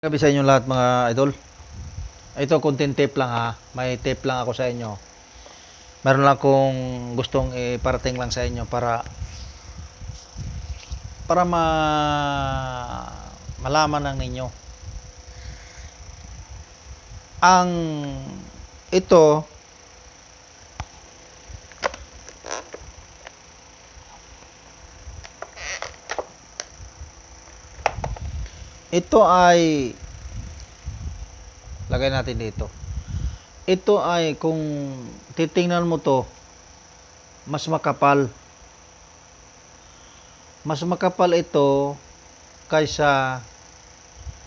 Gabi sa inyo lahat mga idol. Ito content tip lang ha. May tip lang ako sa inyo. Meron lang akong gustong iparating lang sa inyo para malaman ng ninyo. Ang ito ay lagay natin dito. Ito ay kung titingnan mo to, mas makapal. Mas makapal ito kaysa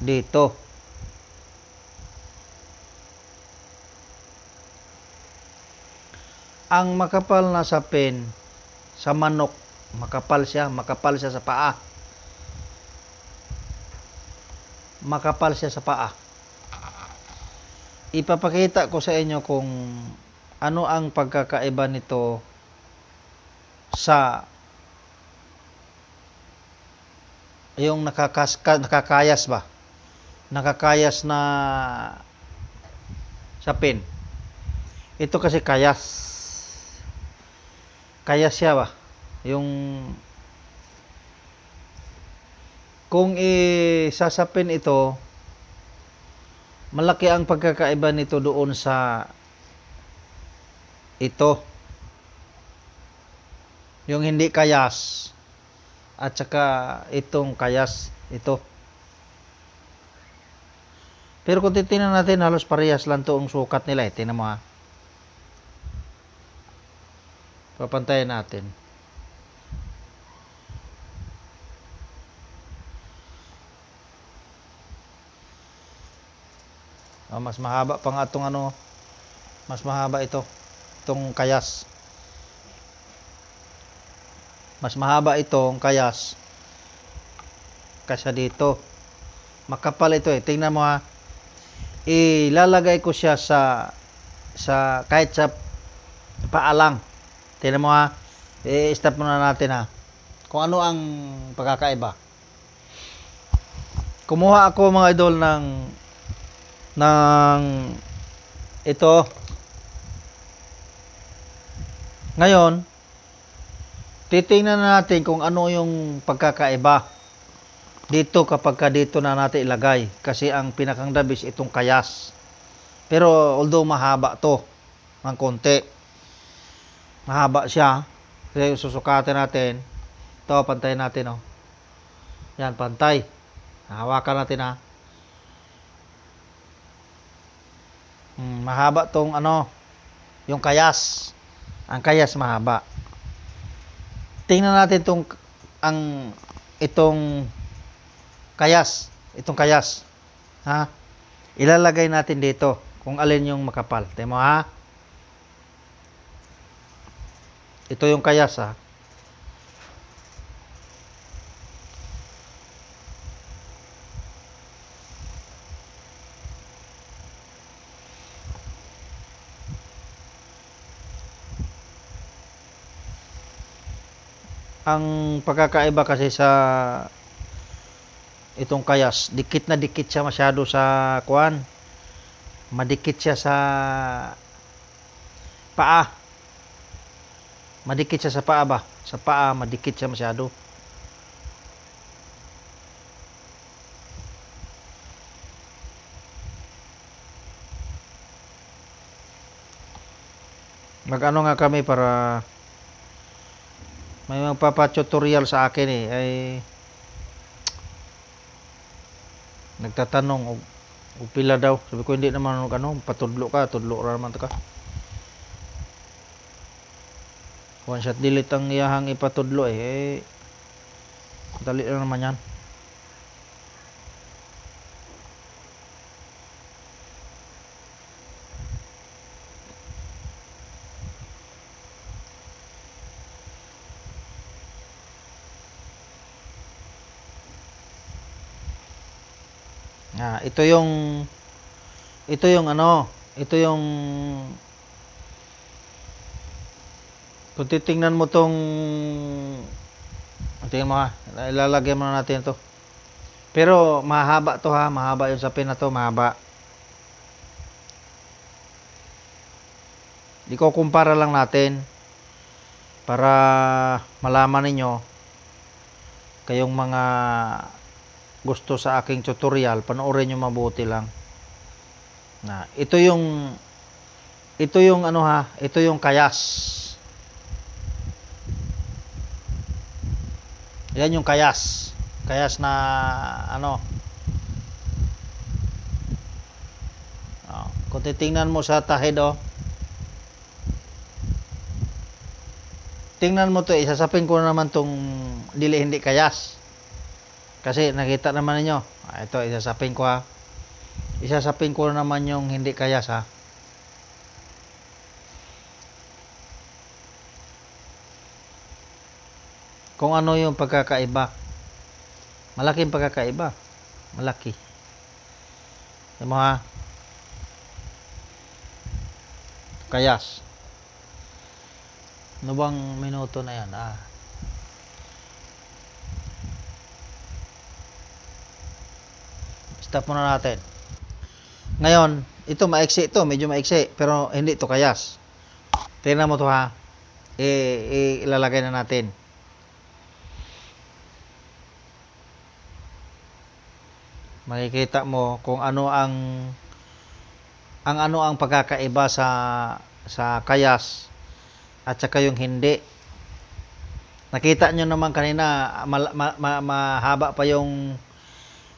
dito. Ang makapal na sapin sa manok, makapal siya sa paa. Makapal siya sa paa. Ipapakita ko sa inyo kung ano ang pagkakaiba nito sa yung nakakayas ba? Nakakayas na sapin. Ito kasi kayas. Kayas siya ba? Yung kung isasapin ito, malaki ang pagkakaiba nito doon sa ito. Yung hindi kayas at saka itong kayas, ito. Pero kung titingnan natin, halos parehas lang to ang sukat nila. Tingnan mo ha. Papantayan natin. Mas mahaba pa nga itong ano. Mas mahaba ito. Itong kayas. Mas mahaba itong kayas kaysa dito. Makapal ito eh. Tingnan mo ha. Ilalagay ko siya sa kahit sa paa lang. Tingnan mo ha. I-stop muna natin ha. Kung ano ang pagkakaiba. Kumuha ako mga idol ng ito. Ngayon, titingnan natin kung ano yung pagkakaiba dito kapag dito na natin ilagay. Kasi ang pinakang dabis itong kayas. Pero although mahaba to ng konti. Mahaba siya. Kasi susukatin natin. Ito, pantayin natin. Oh. Yan, pantay. Hawakan natin ha. Mahaba tong ano, yung kayas. Ang kayas mahaba. Tingnan natin itong kayas. Itong kayas. Ha? Ilalagay natin dito kung alin yung makapal. Tingnan mo ha. Ito yung kayas ha. Ang pagkakaiba kasi sa itong kayas, dikit na dikit siya masyado sa kuan. Madikit siya sa paa. Madikit siya sa paa ba? Sa paa, madikit siya masyado. Mag-ano nga kami para may magpapa-tutorial sa akin eh. Ay nagtatanong og pila daw. Sabi ko hindi naman patudlo ka, tudlo ra naman ta ka. One shot delete ang iyahang ipatudlo eh. Dali lang naman yan. Ito yung ano, ito yung kung titingnan mo tong tingnan mo ha, ilalagay muna natin ito. Pero mahaba to ha, mahaba yung sapin na to, mahaba. Di ko kumpara lang natin para malaman ninyo kayong mga gusto sa aking tutorial, panoorin nyo mabuti lang. Na ito yung ano ha, ito yung kayas. Yan yung kayas. Kayas na ano. Kung titingnan mo sa tahid tingnan mo to, isasapin ko naman tong dili hindi kayas. Kasi nakita naman niyo. Ito isasapin ko ha. Isasapin ko naman yung hindi kayas ha. Kung ano yung pagkakaiba. Malaking pagkakaiba. Malaki. Yan mo ha. Kayas. Ano bang minuto na yan? Stop muna natin. Ngayon, ito maiksi ito. Medyo maiksi. Pero hindi ito kayas. Tingnan mo to ha. Ilalagay na natin. Makikita mo kung ano ang pagkakaiba sa kayas at saka yung hindi. Nakita nyo naman kanina mahaba pa yung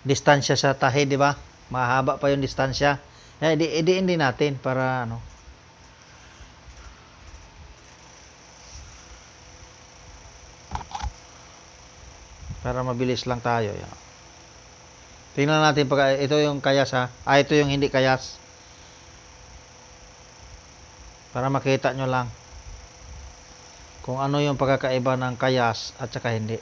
distansya sa tahi, di ba? Mahaba pa yung distansya. Hindi natin para ano. Para mabilis lang tayo. Yan. Tingnan natin pag ito yung kayas ha. Ito yung hindi kayas. Para makita nyo lang kung ano yung pagkakaiba ng kayas at saka hindi.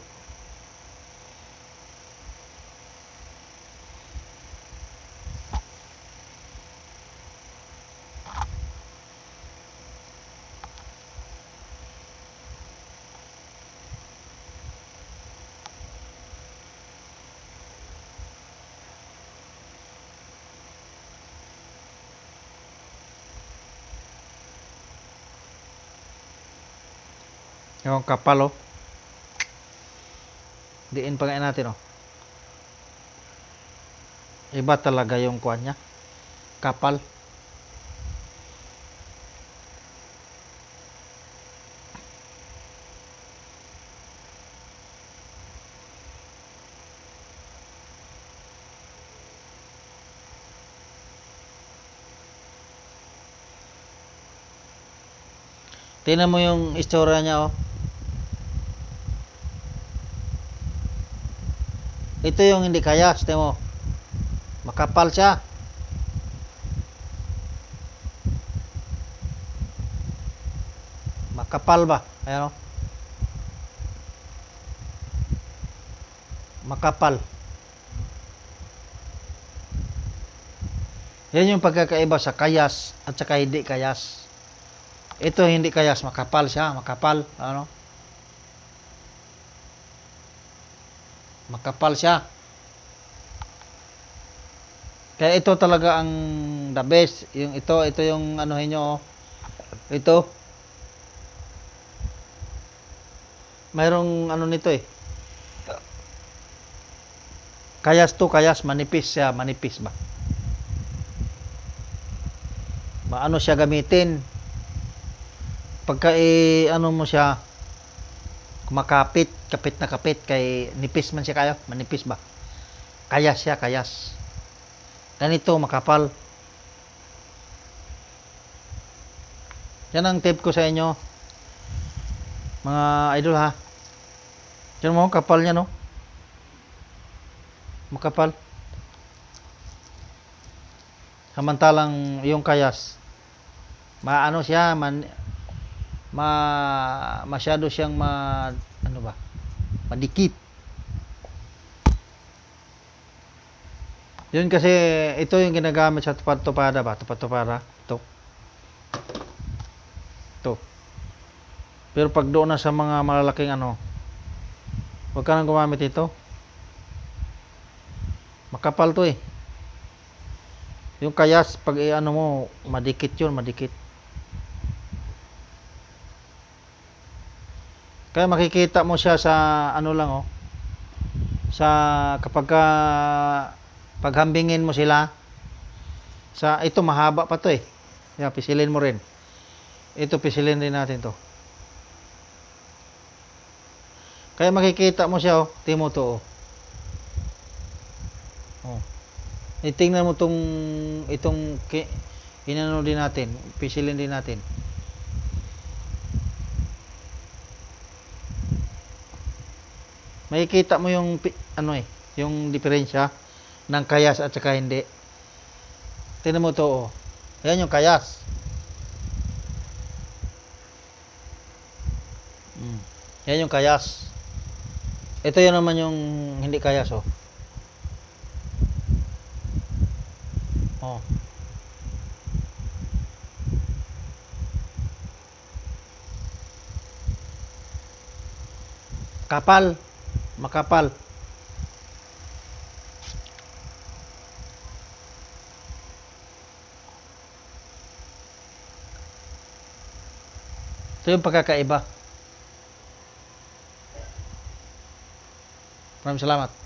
Yung kapal diin pa ngayon natin iba talaga yung kuwan niya, kapal. Tingnan mo yung istorya niya ito yung hindi kayas, tingnan mo. Makapal siya. Makapal ba? Ayan makapal. Yan yung pagkakaiba sa kayas at saka hindi kayas. Ito hindi kayas, makapal siya, makapal. Makapal siya. Kaya ito talaga ang the best. Yung ito yung anuhin nyo ito. Mayroong ano nito Kayas to, kayas, manipis siya, manipis ba? Maano siya gamitin? Pagka ano mo siya, kumakapit, kapit na kapit, kay nipis man siya kayo, manipis ba? Kayas siya, kayas. Ganito, makapal. Yan ang tip ko sa inyo, mga idol ha. Yan mo, kapal niya makapal. Samantalang yung kayas, maano siya, masyado siyang madikit. Yun kasi ito yung ginagamit sa tupad-tupada ba? Tupad-tupada. Ito. Pero pag doon na sa mga malalaking huwag ka nang gumamit ito. Makapal to eh. Yung kayas, pag ano mo, madikit yun, madikit. Kaya makikita mo siya sa ano lang oh. Sa kapag paghambingin mo sila, sa ito mahaba pa to eh. Yan, pisilin mo rin. Ito pisilin din natin to. Kaya makikita mo siya oh, timo to oh. Oh. Itingnan mo itong inano din natin, pisilin din natin. Makikita mo yung ano eh, yung diferensya ng kayas at saka hindi. Tingnan mo to oh. Yan yung kayas. Yan yung kayas. Ito yun naman yung hindi kayas oh. Oh. Kapal, makapal. Ito yung pagkakaiba. Maraming salamat.